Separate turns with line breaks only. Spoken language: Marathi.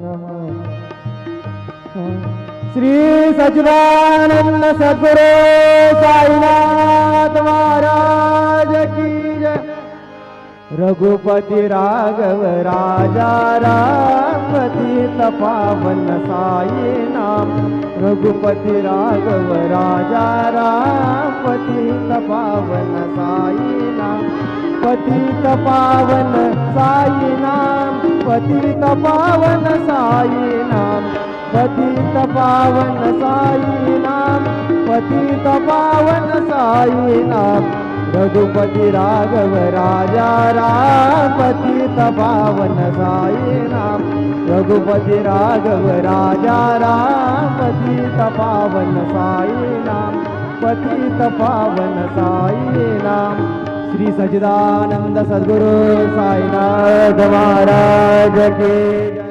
श्री सच्चिदानंद सद्गुरु साईनाथ महाराज की जय। रघुपति राघव राजा राम पतित पावन साई नाम। रघुपति राघव राजा राम पतित पावन साई नाम। पतित पावन साई नाम। पतित पावन साई नाम। पतित पावन साई नाम। पतित पावन साई नाम। रघुपति राघव राजा राम पतित पावन साई नाम। रघुपति राघव राजा राम पतित पावन साई नाम। पतित पावन साई नाम। श्री सच्चिदानंद सद्गुरु साईनाथ महाराज की जय।